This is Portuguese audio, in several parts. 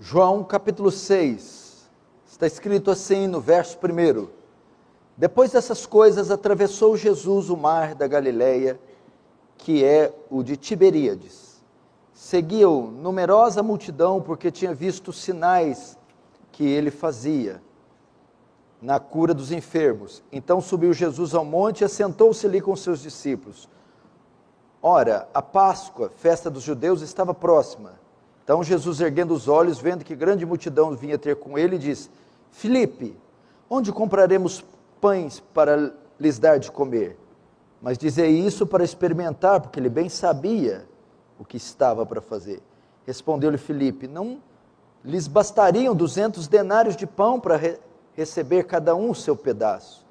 João capítulo 6, está escrito assim no verso 1: Depois dessas coisas atravessou Jesus o mar da Galileia, que é o de Tiberíades. Seguia-o numerosa multidão, porque tinha visto os sinais que ele fazia na cura dos enfermos. Então subiu Jesus ao monte e assentou-se ali com seus discípulos. Ora, a Páscoa, festa dos judeus, estava próxima. Então Jesus, erguendo os olhos, vendo que grande multidão vinha ter com ele, disse: Filipe, onde compraremos pães para lhes dar de comer? Mas dizia isso para experimentar, porque ele bem sabia o que estava para fazer. Respondeu-lhe Filipe: Não lhes bastariam 200 denários de pão para receber cada um o seu pedaço?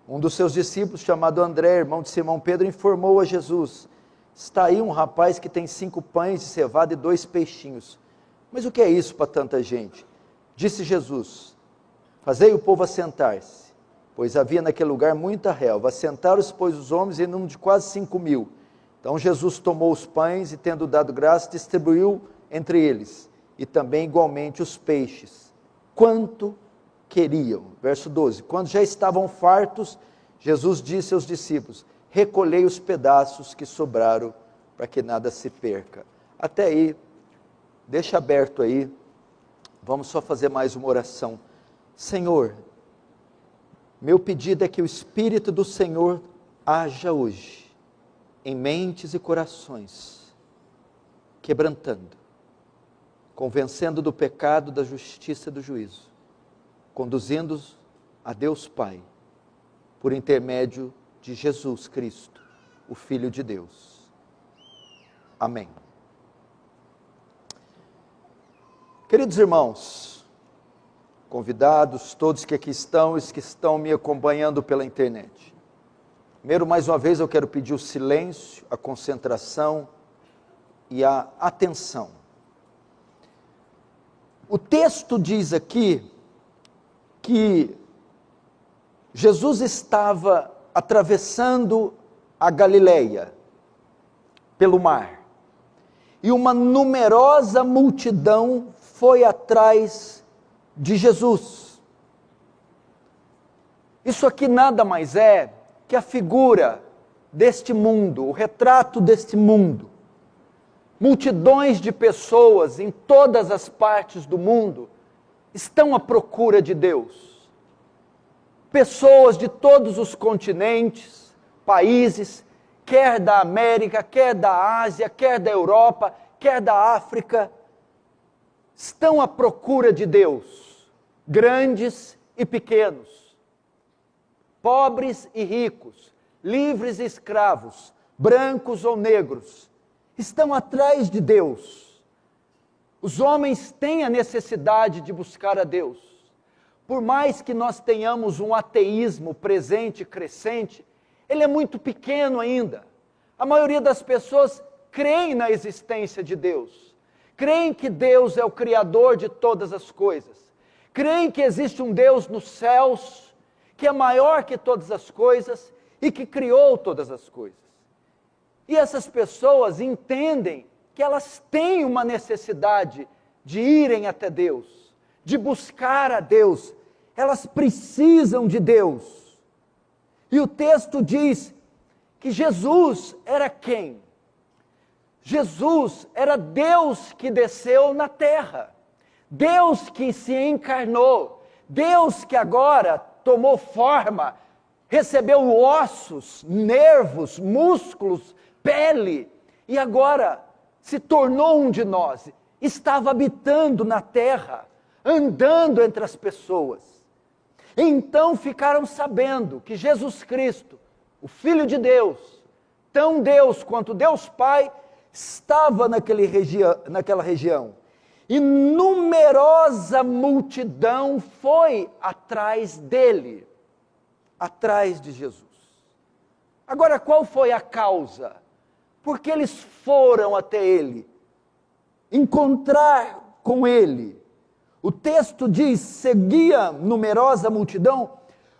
Um dos seus discípulos, chamado André, irmão de Simão Pedro, informou a Jesus: Está aí um rapaz que tem 5 pães de cevada e 2 peixinhos. Mas o que é isso para tanta gente? Disse Jesus: Fazei o povo assentar-se, pois havia naquele lugar muita relva. Assentaram-se, pois, os homens em número de quase 5.000. Então Jesus tomou os pães e, tendo dado graça, distribuiu entre eles, e também igualmente os peixes, quanto queriam. Verso 12: Quando já estavam fartos, Jesus disse aos discípulos: Recolhei os pedaços que sobraram, para que nada se perca. Até aí, deixa aberto aí, vamos só fazer mais uma oração. Senhor, meu pedido é que o Espírito do Senhor haja hoje, em mentes e corações, quebrantando, convencendo do pecado, da justiça e do juízo, conduzindo-os a Deus Pai, por intermédio de Jesus Cristo, o Filho de Deus. Amém. Queridos irmãos, convidados, todos que aqui estão, os que estão me acompanhando pela internet. Primeiro, mais uma vez, eu quero pedir o silêncio, a concentração e a atenção. O texto diz aqui que Jesus estava atravessando a Galileia pelo mar, e uma numerosa multidão foi atrás de Jesus. Isso aqui nada mais é que a figura deste mundo, o retrato deste mundo. Multidões de pessoas em todas as partes do mundo estão à procura de Deus. Pessoas de todos os continentes, países, quer da América, quer da Ásia, quer da Europa, quer da África, estão à procura de Deus, grandes e pequenos, pobres e ricos, livres e escravos, brancos ou negros, estão atrás de Deus. Os homens têm a necessidade de buscar a Deus. Por mais que nós tenhamos um ateísmo presente e crescente, ele é muito pequeno ainda. A maioria das pessoas creem na existência de Deus. Creem que Deus é o Criador de todas as coisas. Creem que existe um Deus nos céus, que é maior que todas as coisas e que criou todas as coisas. E essas pessoas entendem que elas têm uma necessidade de irem até Deus, de buscar a Deus. Elas precisam de Deus. E o texto diz que Jesus era quem? Jesus era Deus que desceu na terra, Deus que se encarnou, Deus que agora tomou forma, recebeu ossos, nervos, músculos, pele, e agora se tornou um de nós, estava habitando na terra, andando entre as pessoas. Então ficaram sabendo que Jesus Cristo, o Filho de Deus, tão Deus quanto Deus Pai, estava naquela região. E numerosa multidão foi atrás dele, atrás de Jesus. Agora, qual foi a causa? Porque eles foram até ele, encontrar com ele. O texto diz: seguia numerosa multidão,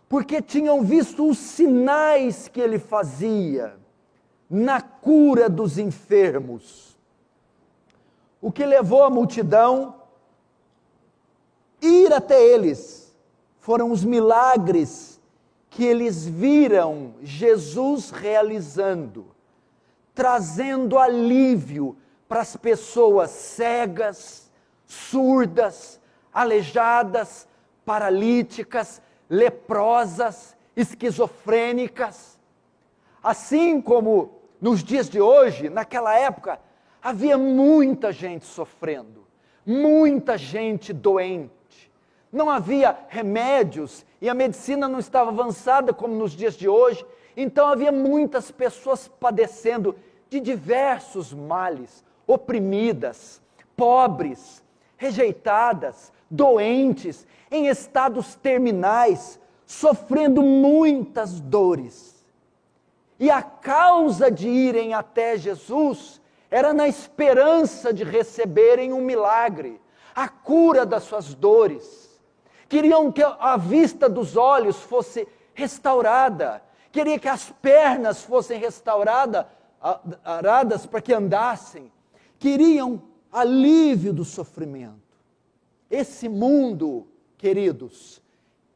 porque tinham visto os sinais que ele fazia na cura dos enfermos. O que levou a multidão ir até eles, foram os milagres que eles viram Jesus realizando, trazendo alívio para as pessoas cegas, surdas, aleijadas, paralíticas, leprosas, esquizofrênicas. Assim como nos dias de hoje, naquela época, havia muita gente sofrendo, muita gente doente. Não havia remédios e a medicina não estava avançada como nos dias de hoje. Então havia muitas pessoas padecendo de diversos males, oprimidas, pobres, rejeitadas, doentes, em estados terminais, sofrendo muitas dores. E a causa de irem até Jesus era na esperança de receberem um milagre, a cura das suas dores. Queriam que a vista dos olhos fosse restaurada, queria que as pernas fossem restauradas para que andassem, queriam alívio do sofrimento. Esse mundo, queridos,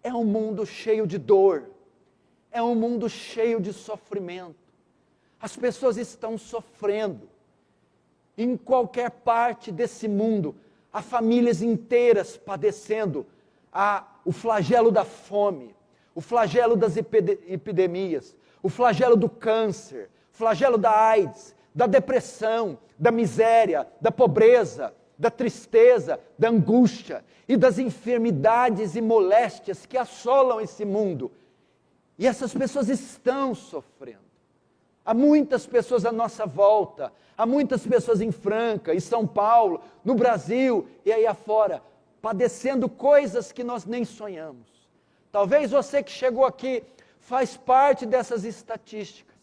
é um mundo cheio de dor, é um mundo cheio de sofrimento. As pessoas estão sofrendo. Em qualquer parte desse mundo, há famílias inteiras padecendo o flagelo da fome, o flagelo das epidemias, o flagelo do câncer, o flagelo da AIDS, da depressão, da miséria, da pobreza, da tristeza, da angústia e das enfermidades e moléstias que assolam esse mundo. E essas pessoas estão sofrendo. Há muitas pessoas à nossa volta, há muitas pessoas em Franca, em São Paulo, no Brasil e aí afora, padecendo coisas que nós nem sonhamos. Talvez você que chegou aqui faz parte dessas estatísticas.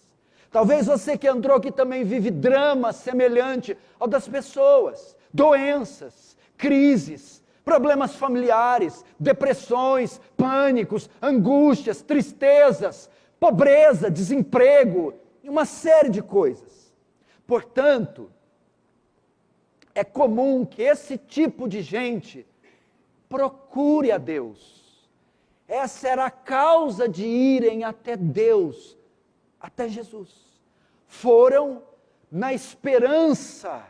Talvez você que entrou aqui também vive drama semelhante ao das pessoas, doenças, crises, problemas familiares, depressões, pânicos, angústias, tristezas, pobreza, desemprego, e uma série de coisas. Portanto, é comum que esse tipo de gente procure a Deus. Essa era a causa de irem até Deus, até Jesus. Foram na esperança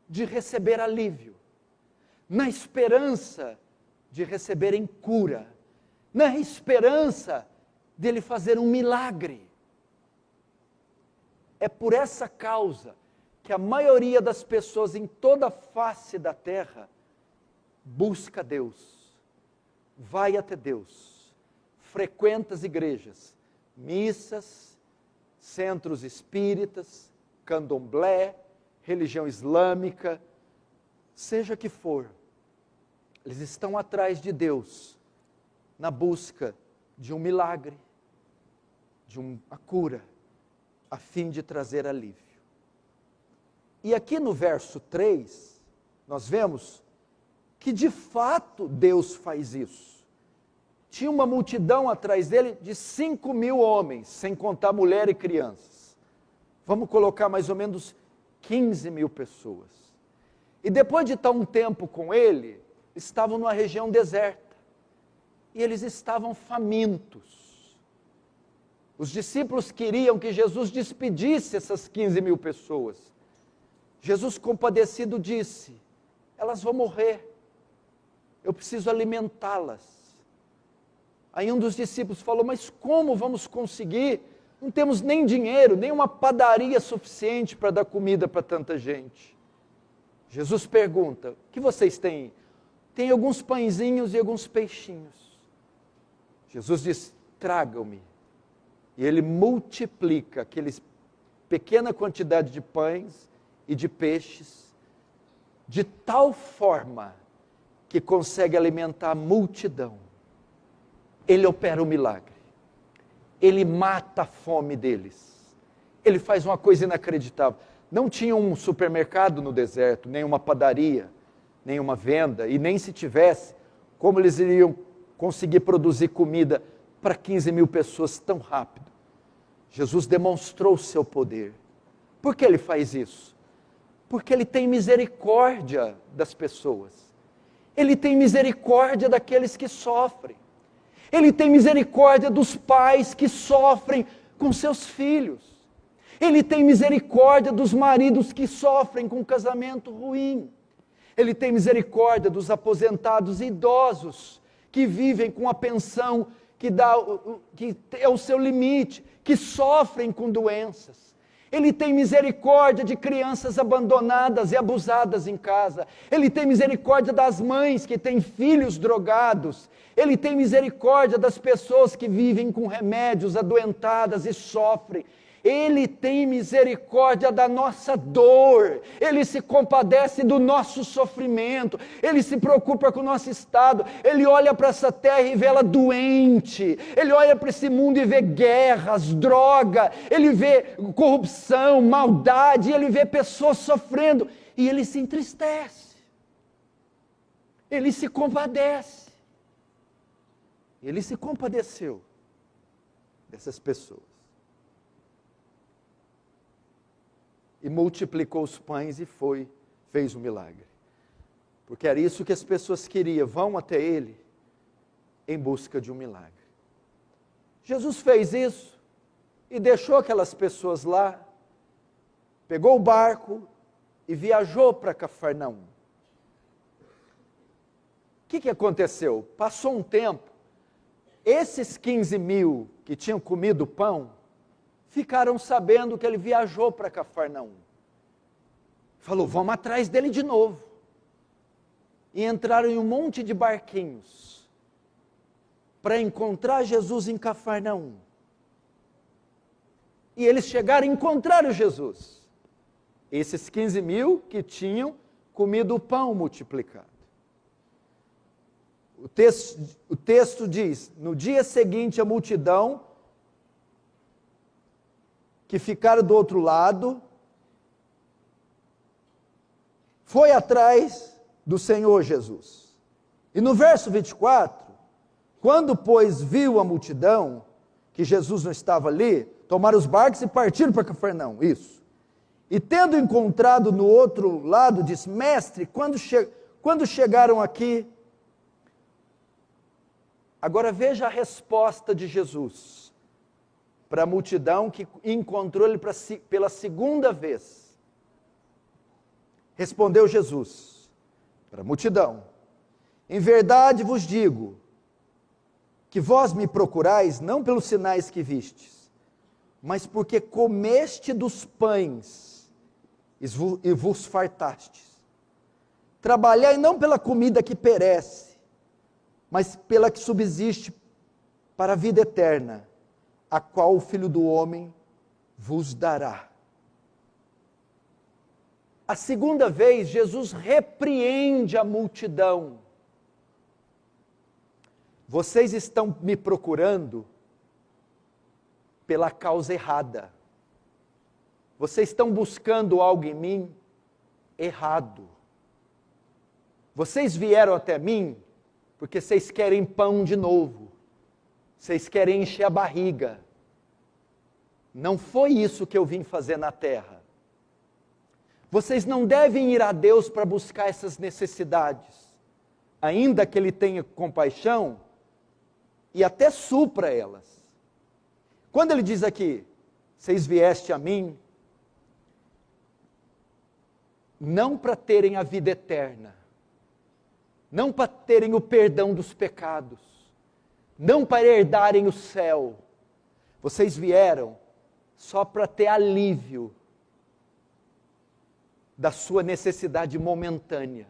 de receber alívio, na esperança de receberem cura, na esperança dele fazer um milagre. É por essa causa que a maioria das pessoas em toda a face da terra busca Deus, vai até Deus, frequenta as igrejas, missas, centros espíritas, candomblé, religião islâmica, seja que for, eles estão atrás de Deus, na busca de um milagre, de uma cura, a fim de trazer alívio. E aqui no verso 3, nós vemos que de fato Deus faz isso. Tinha uma multidão atrás dele de 5.000 homens, sem contar mulher e crianças. Vamos colocar mais ou menos 15.000 pessoas. E depois de estar um tempo com ele, estavam numa região deserta. E eles estavam famintos. Os discípulos queriam que Jesus despedisse essas 15.000 pessoas. Jesus, compadecido, disse: elas vão morrer. Eu preciso alimentá-las. Aí um dos discípulos falou: mas como vamos conseguir? Não temos nem dinheiro, nem uma padaria suficiente para dar comida para tanta gente. Jesus pergunta: o que vocês têm? Tem alguns pãezinhos e alguns peixinhos. Jesus diz: tragam-me. E ele multiplica aqueles pequena quantidade de pães e de peixes, de tal forma que consegue alimentar a multidão. Ele opera o milagre. Ele mata a fome deles. Ele faz uma coisa inacreditável. Não tinha um supermercado no deserto, nem uma padaria, nem uma venda, e nem se tivesse, como eles iriam conseguir produzir comida para 15.000 pessoas tão rápido? Jesus demonstrou o seu poder. Por que ele faz isso? Porque ele tem misericórdia das pessoas. Ele tem misericórdia daqueles que sofrem. Ele tem misericórdia dos pais que sofrem com seus filhos. Ele tem misericórdia dos maridos que sofrem com um casamento ruim. Ele tem misericórdia dos aposentados e idosos que vivem com a pensão que é o seu limite, que sofrem com doenças. Ele tem misericórdia de crianças abandonadas e abusadas em casa. Ele tem misericórdia das mães que têm filhos drogados. Ele tem misericórdia das pessoas que vivem com remédios, adoentadas e sofrem. Ele tem misericórdia da nossa dor, Ele se compadece do nosso sofrimento, Ele se preocupa com o nosso estado, Ele olha para essa terra e vê ela doente, Ele olha para esse mundo e vê guerras, droga, Ele vê corrupção, maldade, Ele vê pessoas sofrendo, e Ele se entristece, Ele se compadece, Ele se compadeceu dessas pessoas. E multiplicou os pães e fez um milagre. Porque era isso que as pessoas queriam, vão até Ele em busca de um milagre. Jesus fez isso e deixou aquelas pessoas lá, pegou o barco e viajou para Cafarnaum. O que aconteceu? Passou um tempo, esses 15 mil que tinham comido pão, ficaram sabendo que ele viajou para Cafarnaum. Falou, vamos atrás dele de novo. E entraram em um monte de barquinhos para encontrar Jesus em Cafarnaum. E eles chegaram e encontraram Jesus. Esses 15 mil que tinham comido o pão multiplicado. O texto diz, no dia seguinte a multidão que ficaram do outro lado, foi atrás do Senhor Jesus. E no verso 24, quando, pois, viu a multidão, que Jesus não estava ali, tomaram os barcos e partiram para Cafarnaum, isso. E tendo encontrado no outro lado, diz, mestre, quando chegaram aqui, agora veja a resposta de Jesus para a multidão que encontrou ele pela segunda vez. Respondeu Jesus para a multidão, em verdade vos digo, que vós me procurais não pelos sinais que vistes, mas porque comeste dos pães e vos fartastes. Trabalhai não pela comida que perece, mas pela que subsiste para a vida eterna, a qual o Filho do Homem vos dará. A segunda vez, Jesus repreende a multidão. Vocês estão me procurando pela causa errada. Vocês estão buscando algo em mim errado. Vocês vieram até mim porque vocês querem pão de novo. Vocês querem encher a barriga. Não foi isso que eu vim fazer na terra. Vocês não devem ir a Deus para buscar essas necessidades, ainda que Ele tenha compaixão e até supra elas. Quando Ele diz aqui, vocês vieste a mim, não para terem a vida eterna, não para terem o perdão dos pecados, não para herdarem o céu. Vocês vieram só para ter alívio da sua necessidade momentânea.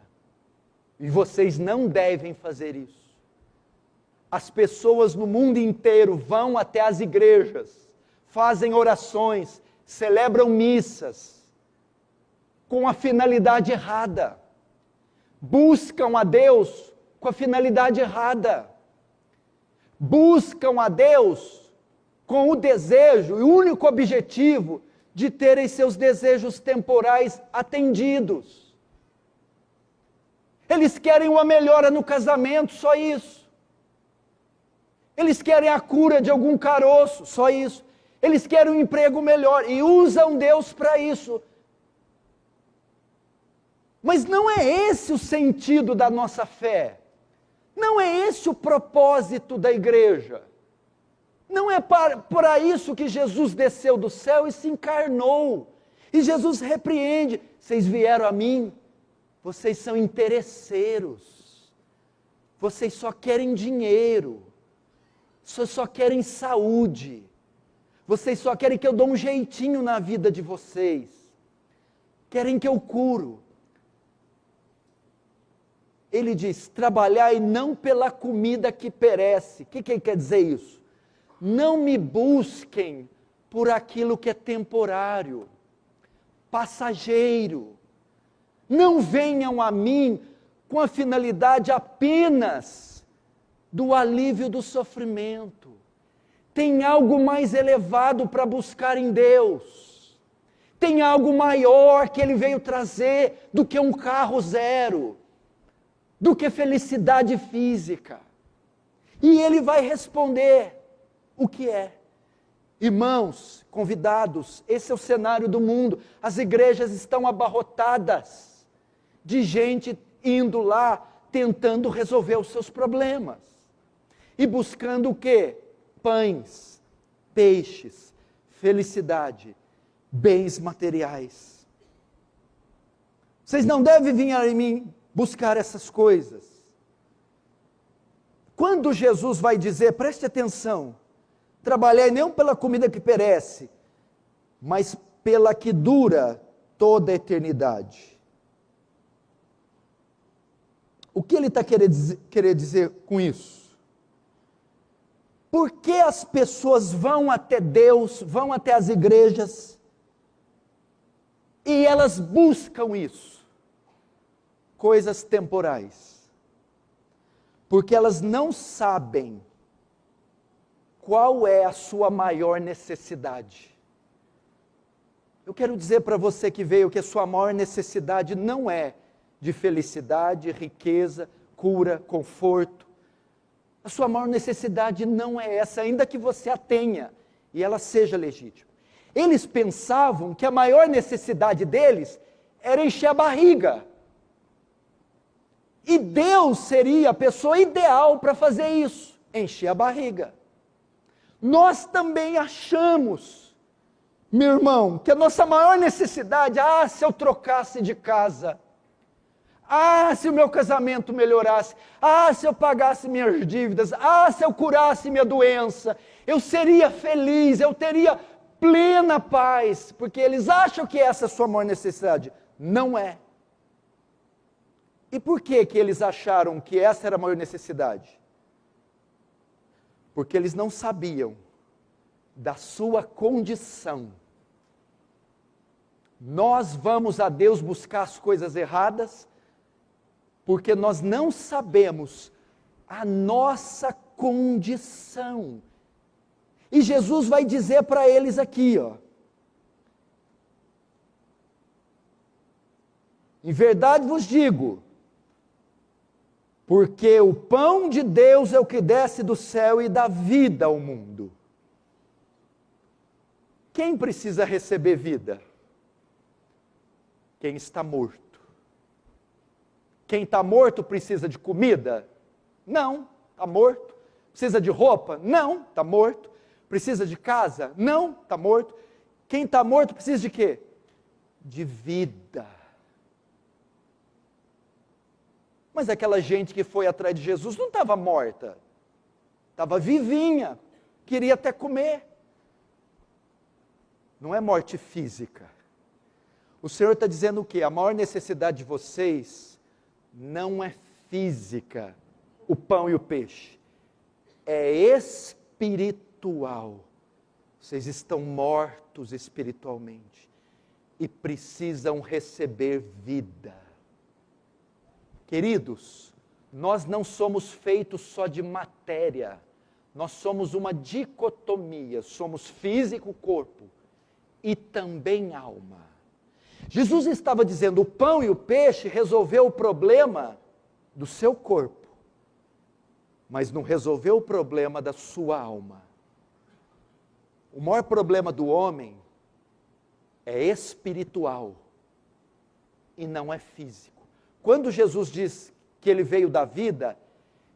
E vocês não devem fazer isso. As pessoas no mundo inteiro vão até as igrejas, fazem orações, celebram missas, com a finalidade errada. Buscam a Deus com a finalidade errada. Buscam a Deus com o desejo e o único objetivo de terem seus desejos temporais atendidos. Eles querem uma melhora no casamento, só isso. Eles querem a cura de algum caroço, só isso. Eles querem um emprego melhor e usam Deus para isso. Mas não é esse o sentido da nossa fé. Não é esse o propósito da igreja. Não é para isso que Jesus desceu do céu e se encarnou. E Jesus repreende: vocês vieram a mim, vocês são interesseiros. Vocês só querem dinheiro. Vocês só querem saúde. Vocês só querem que eu dou um jeitinho na vida de vocês. Querem que eu curo. Ele diz: trabalhai não pela comida que perece. O que ele quer dizer isso? Não me busquem por aquilo que é temporário, passageiro. Não venham a mim com a finalidade apenas do alívio do sofrimento. Tem algo mais elevado para buscar em Deus. Tem algo maior que Ele veio trazer do que um carro zero, do que felicidade física. E Ele vai responder o que é. Irmãos, convidados, esse é o cenário do mundo. As igrejas estão abarrotadas de gente indo lá tentando resolver os seus problemas. E buscando o quê? Pães, peixes, felicidade, bens materiais. Vocês não devem vir a mim buscar essas coisas. Quando Jesus vai dizer, preste atenção, trabalhai não pela comida que perece, mas pela que dura toda a eternidade. O que ele está querendo dizer com isso? Por que as pessoas vão até Deus, vão até as igrejas, e elas buscam isso? Coisas temporais. Porque elas não sabem qual é a sua maior necessidade. Eu quero dizer para você que veio que a sua maior necessidade não é de felicidade, riqueza, cura, conforto. A sua maior necessidade não é essa, ainda que você a tenha e ela seja legítima. Eles pensavam que a maior necessidade deles era encher a barriga. E Deus seria a pessoa ideal para fazer isso, encher a barriga. Nós também achamos, meu irmão, que a nossa maior necessidade, se eu trocasse de casa, se o meu casamento melhorasse, se eu pagasse minhas dívidas, se eu curasse minha doença, eu seria feliz, eu teria plena paz, porque eles acham que essa é a sua maior necessidade. Não é. E por que eles acharam que essa era a maior necessidade? Porque eles não sabiam da sua condição. Nós vamos a Deus buscar as coisas erradas, porque nós não sabemos a nossa condição. E Jesus vai dizer para eles aqui, em verdade vos digo, porque o pão de Deus é o que desce do céu e dá vida ao mundo. Quem precisa receber vida? Quem está morto. Quem está morto precisa de comida? Não, está morto. Precisa de roupa? Não, está morto. Precisa de casa? Não, está morto. Quem está morto precisa de quê? De vida. Mas aquela gente que foi atrás de Jesus não estava morta. Estava vivinha, queria até comer. Não é morte física. O Senhor está dizendo o quê? A maior necessidade de vocês não é física, o pão e o peixe. É espiritual. Vocês estão mortos espiritualmente e precisam receber vida. Queridos, nós não somos feitos só de matéria. Nós somos uma dicotomia. Somos físico, corpo e também alma. Jesus estava dizendo, o pão e o peixe resolveu o problema do seu corpo, mas não resolveu o problema da sua alma. O maior problema do homem é espiritual e não é físico. Quando Jesus diz que ele veio da vida,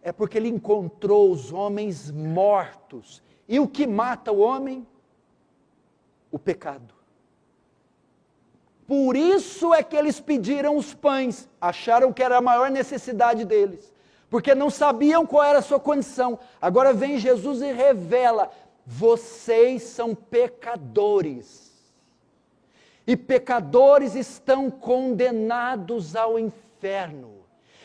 é porque ele encontrou os homens mortos. E o que mata o homem? O pecado. Por isso é que eles pediram os pães, acharam que era a maior necessidade deles, porque não sabiam qual era a sua condição. Agora vem Jesus e revela: vocês são pecadores, e pecadores estão condenados ao inferno,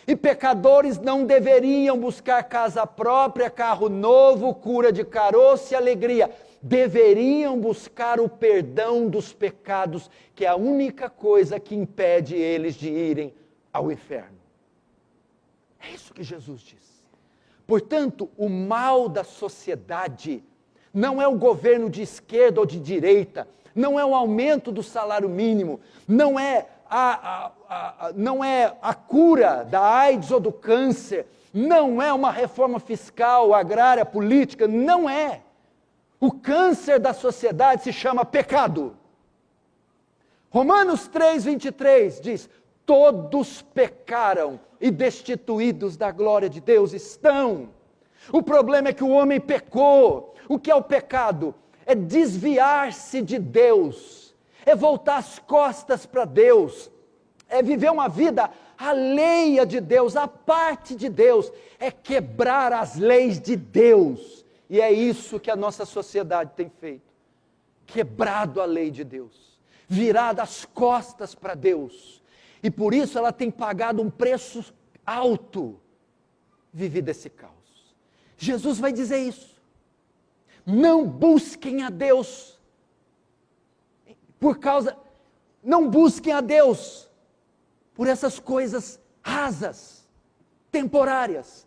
e pecadores não deveriam buscar casa própria, carro novo, cura de caroço e alegria. Deveriam buscar o perdão dos pecados, que é a única coisa que impede eles de irem ao inferno. É isso que Jesus diz. Portanto, o mal da sociedade não é o governo de esquerda ou de direita, não é o aumento do salário mínimo, não é a cura da AIDS ou do câncer, não é uma reforma fiscal, agrária, política, não é. O câncer da sociedade se chama pecado. Romanos 3:23 diz: todos pecaram e destituídos da glória de Deus estão. O problema é que o homem pecou. O que é o pecado? É desviar-se de Deus, é voltar as costas para Deus, é viver uma vida alheia de Deus, à parte de Deus, é quebrar as leis de Deus. E é isso que a nossa sociedade tem feito, quebrado a lei de Deus, virado as costas para Deus, e por isso ela tem pagado um preço alto, vivido esse caos. Jesus vai dizer isso: não busquem a Deus, não busquem a Deus, por essas coisas rasas, temporárias,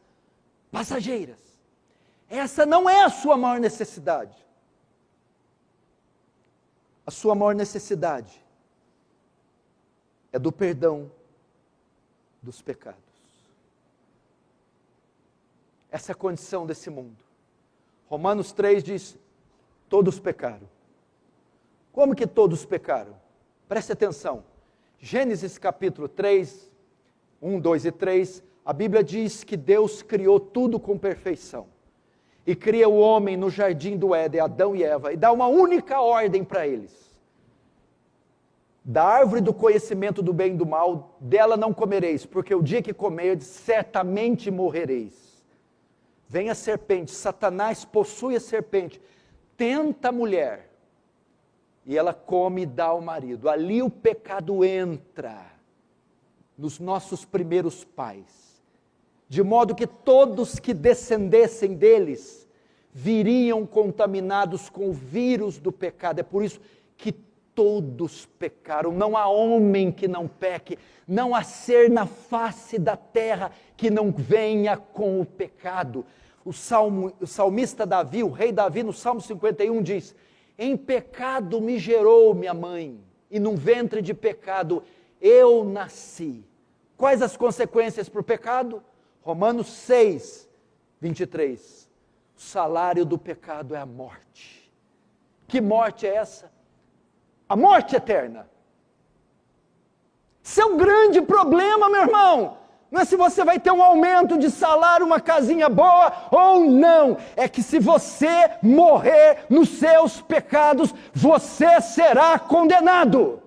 passageiras. Essa não é a sua maior necessidade. A sua maior necessidade é do perdão dos pecados. Essa é a condição desse mundo. Romanos 3 diz: todos pecaram. Como que todos pecaram? Preste atenção. Gênesis capítulo 3, 1, 2 e 3, a Bíblia diz que Deus criou tudo com perfeição. E cria o homem no jardim do Éden, Adão e Eva, e dá uma única ordem para eles: da árvore do conhecimento do bem e do mal, dela não comereis, porque o dia que comerdes, certamente morrereis. Vem a serpente, Satanás possui a serpente, tenta a mulher, e ela come e dá ao marido. Ali o pecado entra nos nossos primeiros pais, de modo que todos que descendessem deles viriam contaminados com o vírus do pecado. É por isso que todos pecaram. Não há homem que não peque, não há ser na face da terra que não venha com o pecado. O salmista Davi, o rei Davi, no Salmo 51 diz: em pecado me gerou minha mãe, e num ventre de pecado eu nasci. Quais as consequências para o pecado? Romanos 6, 23. O salário do pecado é a morte. Que morte é essa? A morte eterna. Isso é um grande problema, meu irmão. Não é se você vai ter um aumento de salário, uma casinha boa ou não. É que se você morrer nos seus pecados, você será condenado.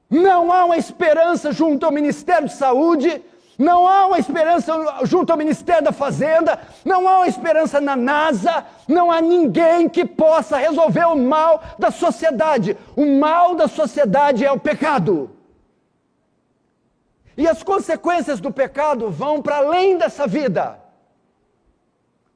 Não há uma esperança junto ao Ministério de Saúde, não há uma esperança junto ao Ministério da Fazenda, não há uma esperança na NASA, não há ninguém que possa resolver o mal da sociedade. O mal da sociedade é o pecado. E as consequências do pecado vão para além dessa vida.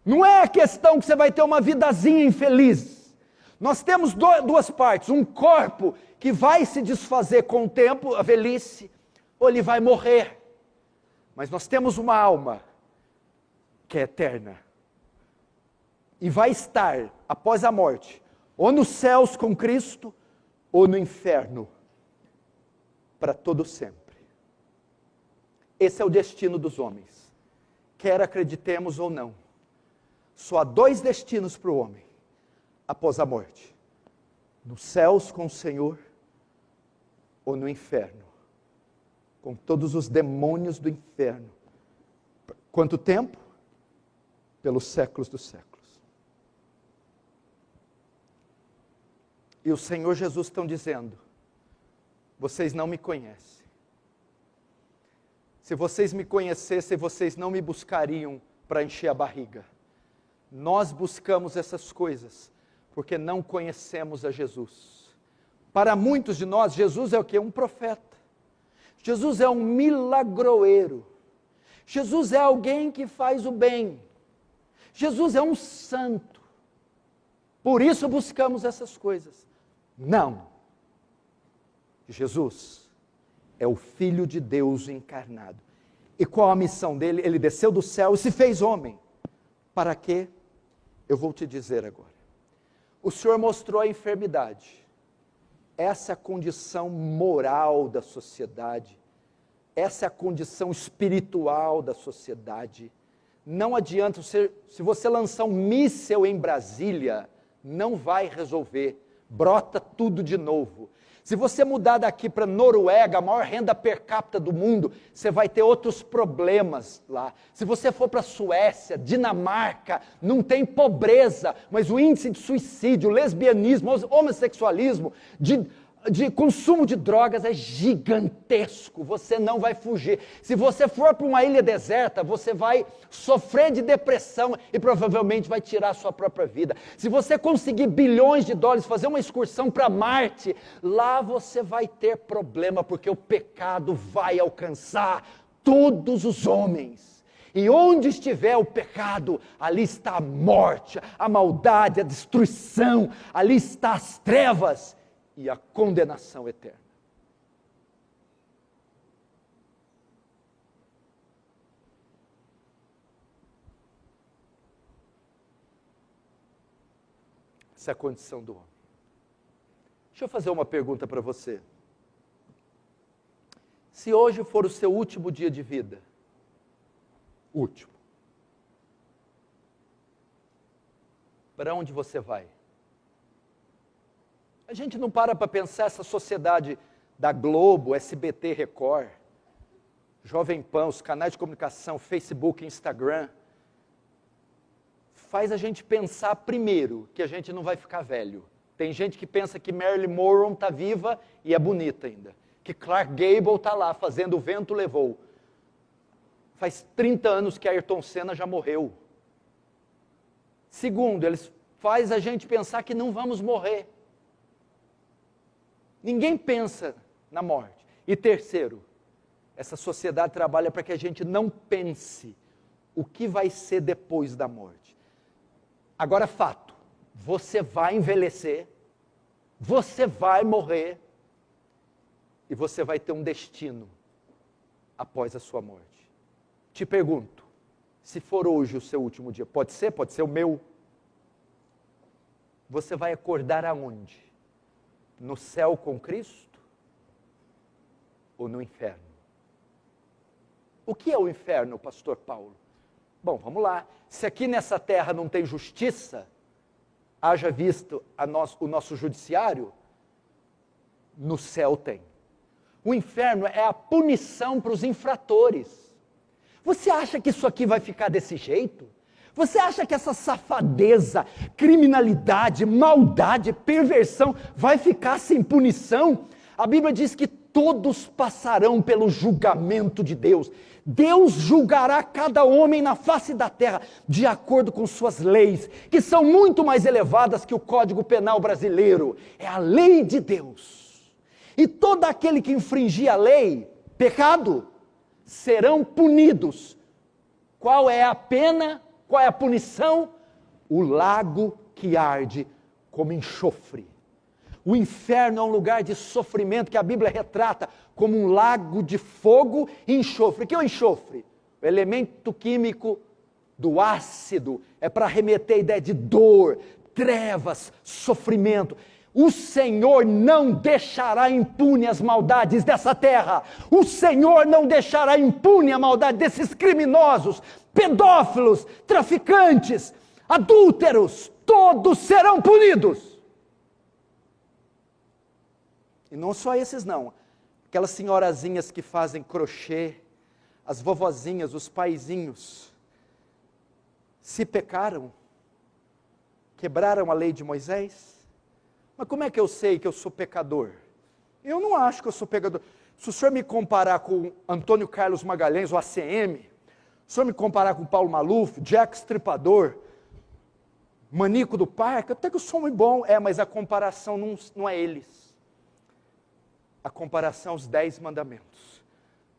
Não é a questão que você vai ter uma vidazinha infeliz. Nós temos duas partes: um corpo que vai se desfazer com o tempo, a velhice, ou ele vai morrer. Mas nós temos uma alma que é eterna. E vai estar, após a morte, ou nos céus com Cristo, ou no inferno, para todo sempre. Esse é o destino dos homens, quer acreditemos ou não. Só há dois destinos para o homem, após a morte: nos céus com o Senhor, ou no inferno, com todos os demônios do inferno. Quanto tempo? Pelos séculos dos séculos. E o Senhor Jesus estão dizendo, vocês não me conhecem. Se vocês me conhecessem, vocês não me buscariam para encher a barriga. Nós buscamos essas coisas, porque não conhecemos a Jesus. Para muitos de nós, Jesus é o quê? Um profeta. Jesus é um milagroeiro. Jesus é alguém que faz o bem. Jesus é um santo. Por isso buscamos essas coisas. Não. Jesus é o Filho de Deus encarnado. E qual a missão dele? Ele desceu do céu e se fez homem. Para quê? Eu vou te dizer agora. O Senhor mostrou a enfermidade. Essa é a condição moral da sociedade. Essa é a condição espiritual da sociedade. Não adianta, se você lançar um míssel em Brasília, não vai resolver. Brota tudo de novo. Se você mudar daqui para Noruega, a maior renda per capita do mundo, você vai ter outros problemas lá. Se você for para Suécia, Dinamarca, não tem pobreza, mas o índice de suicídio, lesbianismo, homossexualismo, de consumo de drogas é gigantesco, você não vai fugir. Se você for para uma ilha deserta, você vai sofrer de depressão e provavelmente vai tirar a sua própria vida. Se você conseguir bilhões de dólares, fazer uma excursão para Marte, lá você vai ter problema, porque o pecado vai alcançar todos os homens. E onde estiver o pecado, ali está a morte, a maldade, a destruição, ali está as trevas e a condenação eterna. Essa é a condição do homem. Deixa eu fazer uma pergunta para você. Se hoje for o seu último dia de vida, último, para onde você vai? A gente não para pensar essa sociedade da Globo, SBT, Record, Jovem Pan, os canais de comunicação, Facebook, Instagram, faz a gente pensar primeiro que a gente não vai ficar velho. Tem gente que pensa que Marilyn Monroe está viva e é bonita ainda, que Clark Gable está lá fazendo O Vento Levou. Faz 30 anos que Ayrton Senna já morreu. Segundo, eles faz a gente pensar que não vamos morrer. Ninguém pensa na morte. E terceiro, essa sociedade trabalha para que a gente não pense o que vai ser depois da morte. Agora, fato, você vai envelhecer, você vai morrer, e você vai ter um destino após a sua morte. Te pergunto, se for hoje o seu último dia, pode ser o meu, você vai acordar aonde? No céu com Cristo ou no inferno? O que é o inferno, pastor Paulo? Bom, vamos lá. Se aqui nessa terra não tem justiça, haja visto o nosso judiciário, no céu tem. O inferno é a punição para os infratores. Você acha que isso aqui vai ficar desse jeito? Você acha que essa safadeza, criminalidade, maldade, perversão vai ficar sem punição? A Bíblia diz que todos passarão pelo julgamento de Deus. Deus julgará cada homem na face da terra, de acordo com suas leis, que são muito mais elevadas que o Código Penal brasileiro. É a lei de Deus. E todo aquele que infringir a lei, pecado, serão punidos. Qual é a pena? Qual é a punição? O lago que arde como enxofre. O inferno é um lugar de sofrimento que a Bíblia retrata como um lago de fogo e enxofre. O que é o enxofre? O elemento químico do ácido. É para remeter a ideia de dor, trevas, sofrimento. O Senhor não deixará impune as maldades dessa terra. O Senhor não deixará impune a maldade desses criminosos, pedófilos, traficantes, adúlteros. Todos serão punidos. E não só esses não. aquelas senhorazinhas que fazem crochê, as vovozinhas, os paizinhos, se pecaram, quebraram a lei de Moisés? Mas como é que eu sei que eu sou pecador? Eu não acho que eu sou pecador. Se o senhor me comparar com Antônio Carlos Magalhães, o ACM, se o senhor me comparar com Paulo Maluf, Jack Stripador, Manico do Parque, até que eu sou muito bom. Mas a comparação não é eles. A comparação é os 10 mandamentos.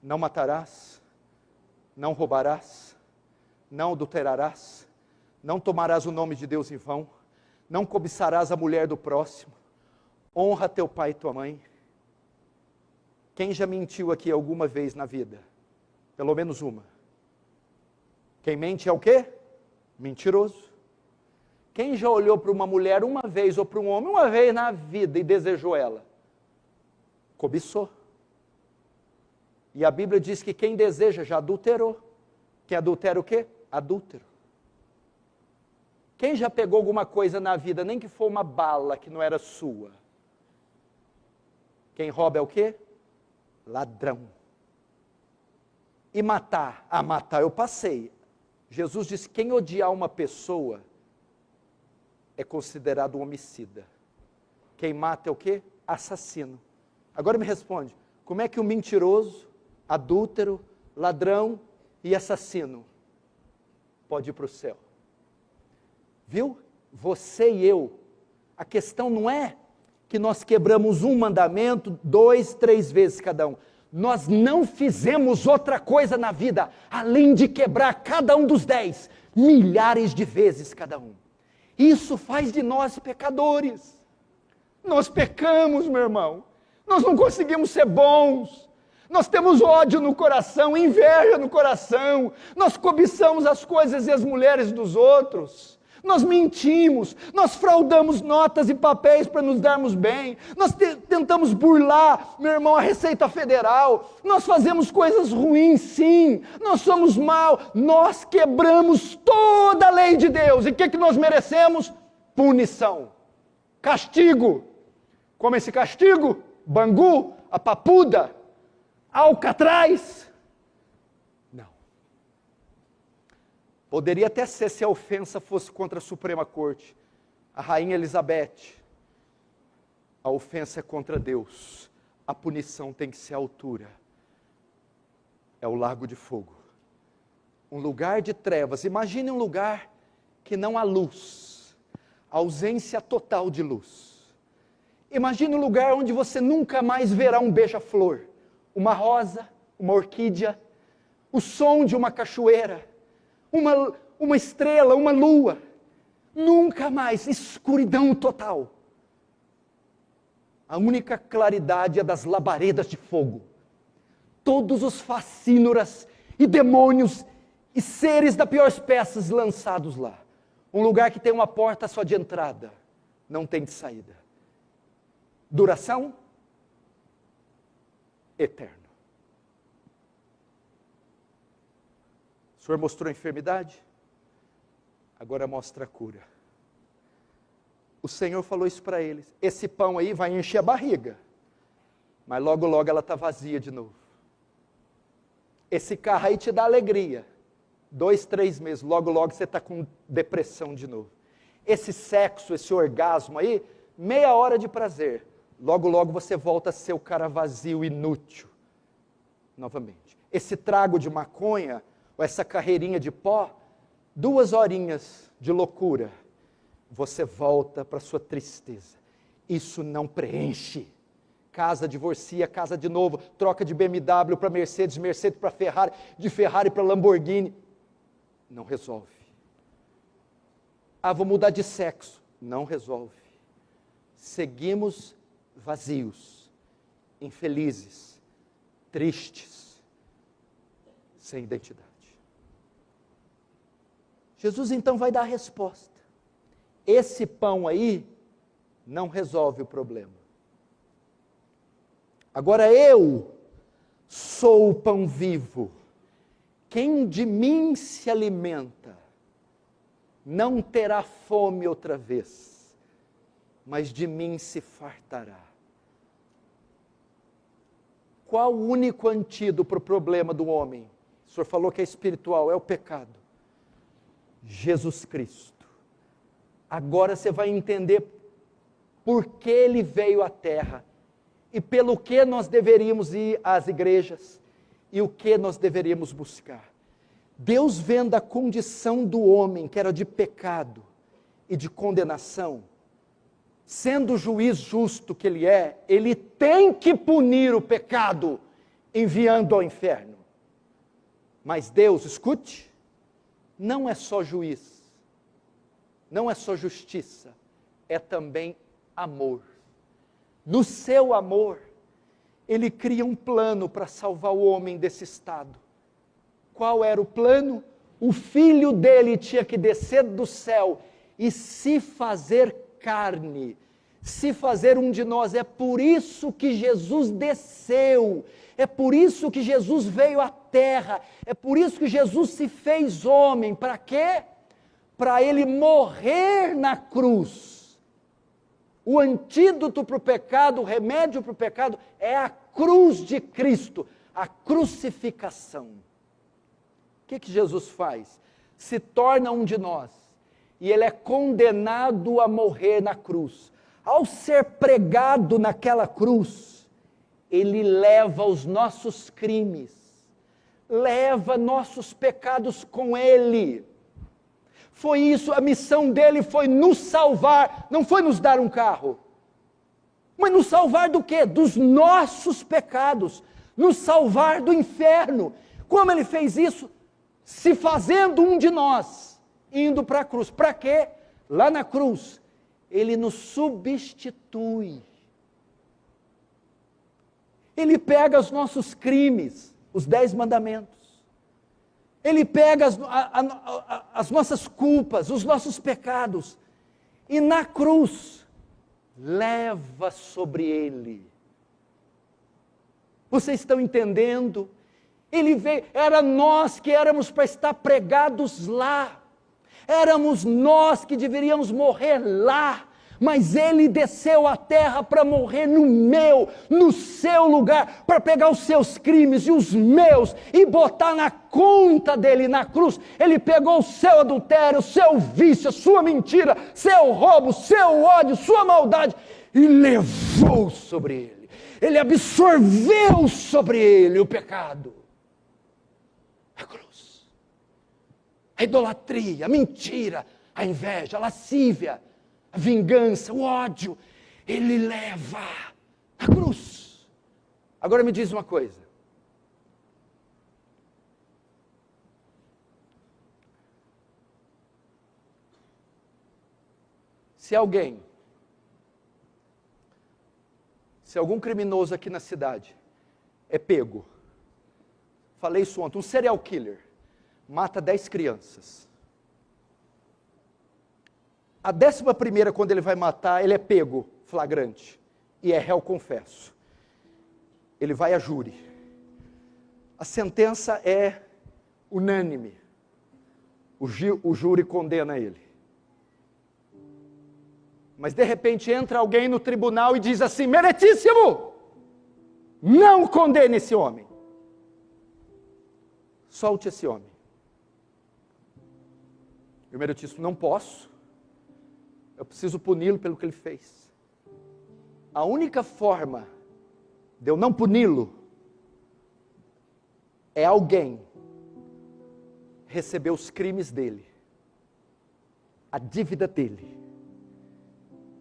Não matarás, não roubarás, não adulterarás, não tomarás o nome de Deus em vão, não cobiçarás a mulher do próximo, honra teu pai e tua mãe. Quem já mentiu aqui alguma vez na vida? Pelo menos uma. Quem mente é o quê? Mentiroso. Quem já olhou para uma mulher uma vez ou para um homem uma vez na vida e desejou ela? Cobiçou. E a Bíblia diz que quem deseja já adulterou. Quem adultera o quê? Adúltero. Quem já pegou alguma coisa na vida, nem que for uma bala que não era sua? Quem rouba é o quê? Ladrão. E matar? Matar eu passei. Jesus disse que quem odiar uma pessoa é considerado um homicida. Quem mata é o quê? Assassino. Agora me responde, como é que um mentiroso, adúltero, ladrão e assassino pode ir para o céu? Viu? Você e eu. A questão não é que nós quebramos um mandamento 2, 3 vezes cada um. Nós não fizemos outra coisa na vida, além de quebrar cada um dos 10, milhares de vezes cada um. Isso faz de nós pecadores. Nós pecamos, meu irmão. Nós não conseguimos ser bons. Nós temos ódio no coração, inveja no coração. Nós cobiçamos as coisas e as mulheres dos outros. Nós mentimos, nós fraudamos notas e papéis para nos darmos bem, nós tentamos burlar, meu irmão, a Receita Federal, nós fazemos coisas ruins, sim, nós somos mal, nós quebramos toda a lei de Deus, e o que nós merecemos? Punição, castigo. Como esse castigo? Bangu, a papuda, Alcatraz. Poderia até ser se a ofensa fosse contra a Suprema Corte, a Rainha Elizabeth. A ofensa é contra Deus. A punição tem que ser à altura. É o lago de fogo. Um lugar de trevas. Imagine um lugar que não há luz. Ausência total de luz. Imagine um lugar onde você nunca mais verá um beija-flor, uma rosa, uma orquídea, o som de uma cachoeira, uma estrela, uma lua, nunca mais, escuridão total. A única claridade é das labaredas de fogo. Todos os facínoras e demônios e seres da pior espécie lançados lá. Um lugar que tem uma porta só de entrada, não tem de saída. Duração? Eterno. O Senhor mostrou a enfermidade, agora mostra a cura. O Senhor falou isso para eles, esse pão aí vai encher a barriga, mas logo logo ela está vazia de novo. Esse carro aí te dá alegria, 2, 3 meses, logo logo você está com depressão de novo. Esse sexo, esse orgasmo aí, meia hora de prazer, logo logo você volta a ser o cara vazio, inútil, novamente. Esse trago de maconha, essa carreirinha de pó, 2 horinhas de loucura, você volta para a sua tristeza. Isso não preenche. Casa, divorcia, casa de novo, troca de BMW para Mercedes, Mercedes para Ferrari, de Ferrari para Lamborghini. Não resolve. Vou mudar de sexo. Não resolve. Seguimos vazios, infelizes, tristes, sem identidade. Jesus então vai dar a resposta. Esse pão aí não resolve o problema. Agora eu sou o pão vivo. Quem de mim se alimenta não terá fome outra vez, mas de mim se fartará. Qual o único antídoto para o problema do homem? O senhor falou que é espiritual, é o pecado. Jesus Cristo. Agora você vai entender por que ele veio à terra e pelo que nós deveríamos ir às igrejas e o que nós deveríamos buscar. Deus, vendo a condição do homem, que era de pecado e de condenação, sendo o juiz justo que ele é, ele tem que punir o pecado, enviando ao inferno. Mas Deus, escute, não é só juiz, não é só justiça, é também amor. No seu amor, ele cria um plano para salvar o homem desse estado. Qual era o plano? O filho dele tinha que descer do céu e se fazer carne, se fazer um de nós. É por isso que Jesus desceu, é por isso que Jesus veio à terra, é por isso que Jesus se fez homem. Para quê? Para ele morrer na cruz. O antídoto para o pecado, o remédio para o pecado é a cruz de Cristo, a crucificação. O que Jesus faz? Se torna um de nós e ele é condenado a morrer na cruz. Ao ser pregado naquela cruz, ele leva os nossos crimes, leva nossos pecados com ele. Foi isso, a missão dele foi nos salvar, não foi nos dar um carro, mas nos salvar do quê? Dos nossos pecados, nos salvar do inferno. Como ele fez isso? Se fazendo um de nós, indo para a cruz. Para quê? Lá na cruz, ele nos substitui. Ele pega os nossos crimes, os 10 mandamentos. Ele pega as nossas culpas, os nossos pecados, e na cruz, leva sobre ele. Vocês estão entendendo? Ele veio, era nós que éramos para estar pregados lá, éramos nós que deveríamos morrer lá, mas ele desceu à terra para morrer no seu lugar, para pegar os seus crimes e os meus, e botar na conta dele na cruz. Ele pegou o seu adultério, o seu vício, a sua mentira, seu roubo, seu ódio, sua maldade, e levou sobre ele, ele absorveu sobre ele o pecado. A cruz, a idolatria, a mentira, a inveja, a lascívia, a vingança, o ódio, ele leva a cruz. Agora me diz uma coisa. Se algum criminoso aqui na cidade é pego, falei isso ontem, um serial killer, mata 10 crianças. A 11ª, quando ele vai matar, ele é pego, flagrante, e é réu confesso. Ele vai a júri. A sentença é unânime. O júri condena ele. Mas de repente entra alguém no tribunal e diz assim: meritíssimo, não condene esse homem. Solte esse homem. E o meritíssimo: não posso. Eu preciso puni-lo pelo que ele fez. A única forma de eu não puni-lo é alguém receber os crimes dele, a dívida dele.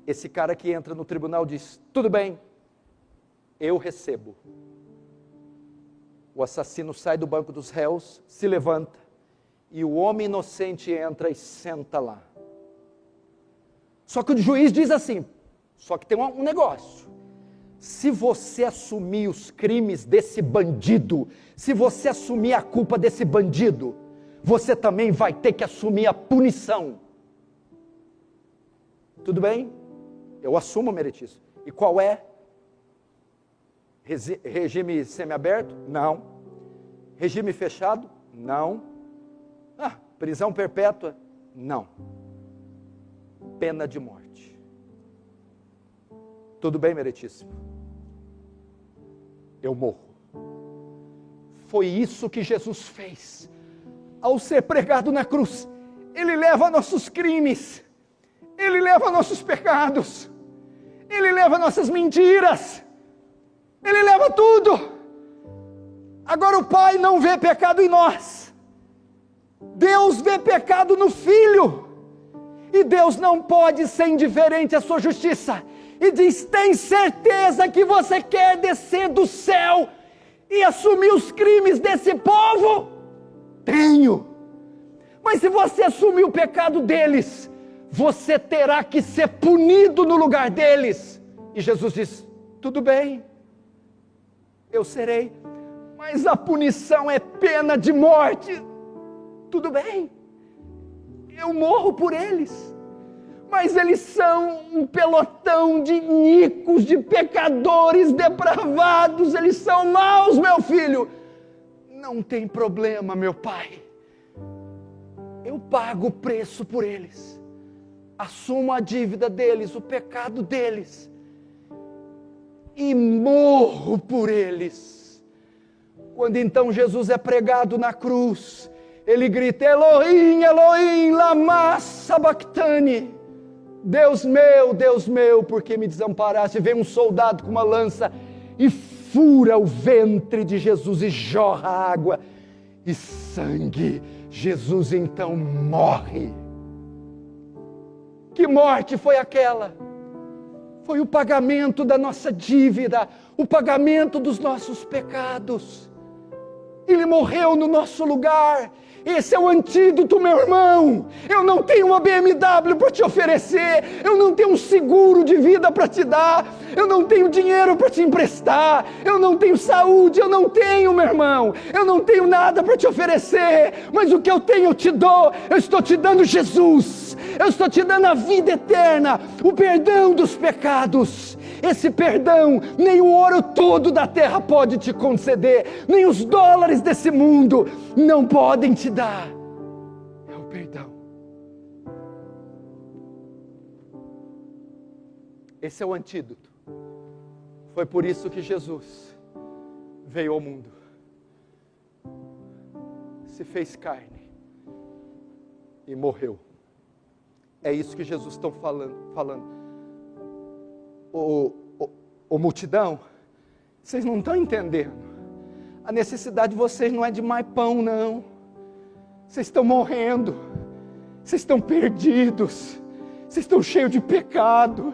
Esse cara que entra no tribunal diz: tudo bem, eu recebo. O assassino sai do banco dos réus, se levanta, e o homem inocente entra e senta lá. Só que o juiz diz assim, só que tem um negócio: se você assumir os crimes desse bandido, se você assumir a culpa desse bandido, você também vai ter que assumir a punição. Tudo bem? Eu assumo, meritíssimo. E qual é? Regime semiaberto? Não. Regime fechado? Não. Prisão perpétua? Não. Pena de morte. Tudo bem, meritíssimo? Eu morro. Foi isso que Jesus fez. Ao ser pregado na cruz, Ele leva nossos crimes, Ele leva nossos pecados, Ele leva nossas mentiras, Ele leva tudo. Agora o Pai não vê pecado em nós, Deus vê pecado no Filho, e Deus não pode ser indiferente à sua justiça, e diz: tem certeza que você quer descer do céu e assumir os crimes desse povo? Tenho. Mas se você assumir o pecado deles, você terá que ser punido no lugar deles. E Jesus diz: tudo bem, eu serei, mas a punição é pena de morte. Tudo bem, eu morro por eles, mas eles são um pelotão de iníquos, de pecadores depravados, eles são maus, meu filho. Não tem problema, meu Pai, eu pago o preço por eles, assumo a dívida deles, o pecado deles, e morro por eles. Quando então Jesus é pregado na cruz, Ele grita: Elohim, Elohim, lama sabachthani. Deus meu, por que me desamparaste? Vem um soldado com uma lança e fura o ventre de Jesus e jorra água e sangue. Jesus então morre. Que morte foi aquela? Foi o pagamento da nossa dívida, o pagamento dos nossos pecados. Ele morreu no nosso lugar. Esse é o antídoto, meu irmão. Eu não tenho uma BMW para te oferecer, eu não tenho um seguro de vida para te dar, eu não tenho dinheiro para te emprestar, eu não tenho saúde, eu não tenho, meu irmão, eu não tenho nada para te oferecer, mas o que eu tenho eu te dou. Eu estou te dando Jesus, eu estou te dando a vida eterna, o perdão dos pecados. Esse perdão nem o ouro todo da terra pode te conceder, nem os dólares desse mundo não podem te dar. É o perdão. Esse é o antídoto. Foi por isso que Jesus veio ao mundo, se fez carne e morreu. É isso que Jesus está falando. Multidão, vocês não estão entendendo. A necessidade de vocês não é de mais pão, não. Vocês estão morrendo, vocês estão perdidos, vocês estão cheios de pecado,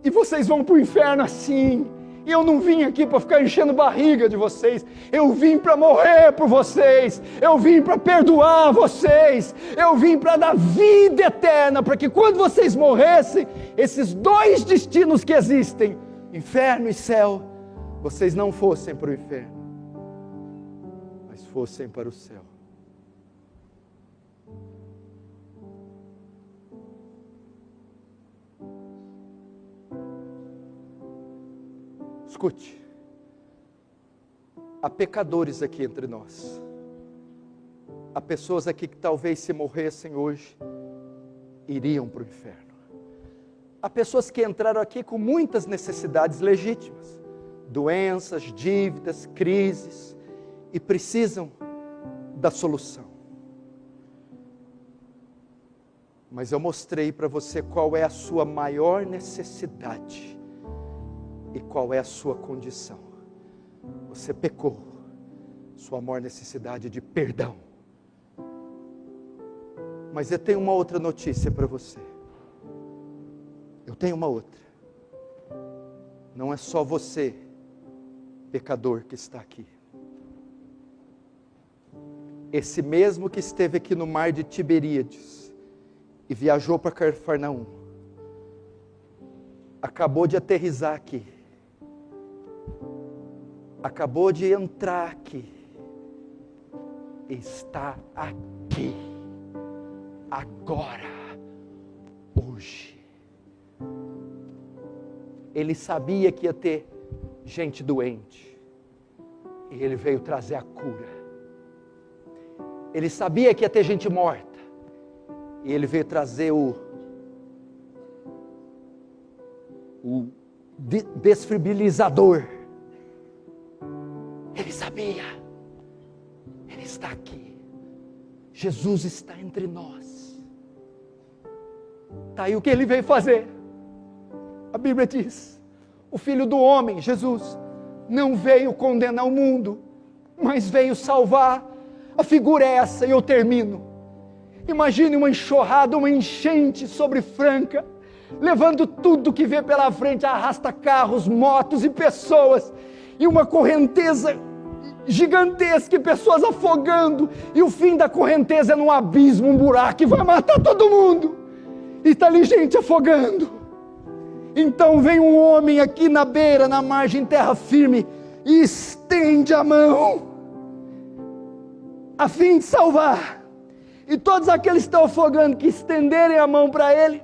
e vocês vão para o inferno assim. E eu não vim aqui para ficar enchendo barriga de vocês, eu vim para morrer por vocês, eu vim para perdoar vocês, eu vim para dar vida eterna, para que quando vocês morressem, esses dois destinos que existem, inferno e céu, vocês não fossem para o inferno, mas fossem para o céu. Escute, há pecadores aqui entre nós, há pessoas aqui que talvez se morressem hoje, iriam para o inferno. Há pessoas que entraram aqui com muitas necessidades legítimas, doenças, dívidas, crises, e precisam da solução. Mas eu mostrei para você qual é a sua maior necessidade e qual é a sua condição. Você pecou, sua maior necessidade de perdão. Mas eu tenho uma outra notícia para você. Eu tenho uma outra. Não é só você, pecador, que está aqui. Esse mesmo que esteve aqui no mar de Tiberíades e viajou para Cafarnaum, acabou de aterrissar aqui, acabou de entrar aqui, está aqui, agora, hoje. Ele sabia que ia ter gente doente, e ele veio trazer a cura. Ele sabia que ia ter gente morta, e ele veio trazer o desfibrilador. Ele sabia. está aqui. Jesus está entre nós. Está aí o que Ele veio fazer. A Bíblia diz, o Filho do Homem, Jesus, não veio condenar o mundo, mas veio salvar. A figura é essa, e eu termino. Imagine uma enxurrada, uma enchente sobre Franca, levando tudo que vê pela frente, arrasta carros, motos e pessoas, e uma correnteza gigantesca, e pessoas afogando, e o fim da correnteza é num abismo, um buraco, que vai matar todo mundo, e está ali gente afogando. Então vem um homem aqui na beira, na margem, terra firme, e estende a mão, a fim de salvar. E todos aqueles que estão afogando, que estenderem a mão para ele,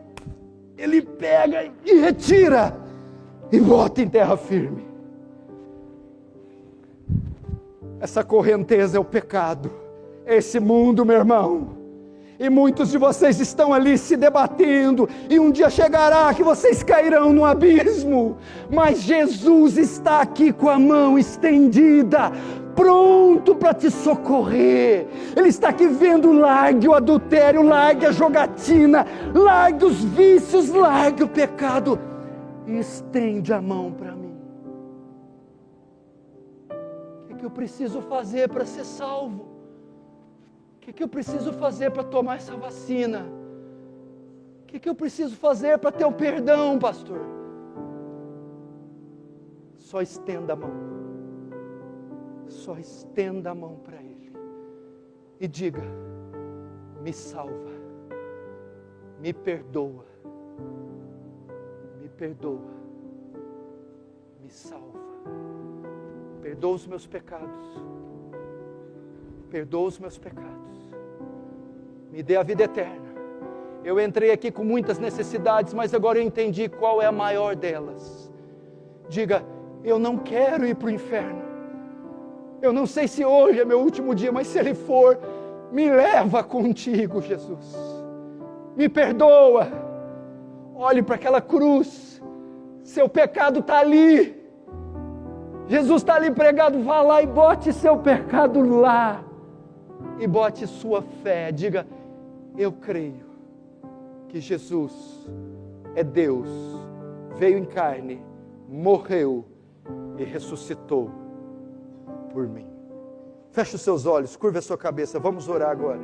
ele pega e retira, e bota em terra firme. Essa correnteza é o pecado, é esse mundo, meu irmão. E muitos de vocês estão ali se debatendo, e um dia chegará que vocês cairão no abismo, mas Jesus está aqui com a mão estendida, pronto para te socorrer. Ele está aqui vendo, largue o adultério, largue a jogatina, largue os vícios, largue o pecado, e estende a mão para mim. O que eu preciso fazer para ser salvo? O que eu preciso fazer para tomar essa vacina? O que eu preciso fazer para ter o perdão, pastor? Só estenda a mão. Só estenda a mão para Ele. E diga, me salva. Me perdoa. Me perdoa. Me salva. Perdoa os meus pecados. Perdoa os meus pecados. Me dê a vida eterna. Eu entrei aqui com muitas necessidades, mas agora eu entendi qual é a maior delas. Diga, eu não quero ir para o inferno. Eu não sei se hoje é meu último dia, mas se ele for, me leva contigo, Jesus. Me perdoa. Olhe para aquela cruz. Seu pecado está ali. Jesus está ali pregado. Vá lá e bote seu pecado lá. E bote sua fé. Diga, eu creio que Jesus é Deus, veio em carne, morreu e ressuscitou por mim. Feche os seus olhos, curva a sua cabeça, vamos orar agora.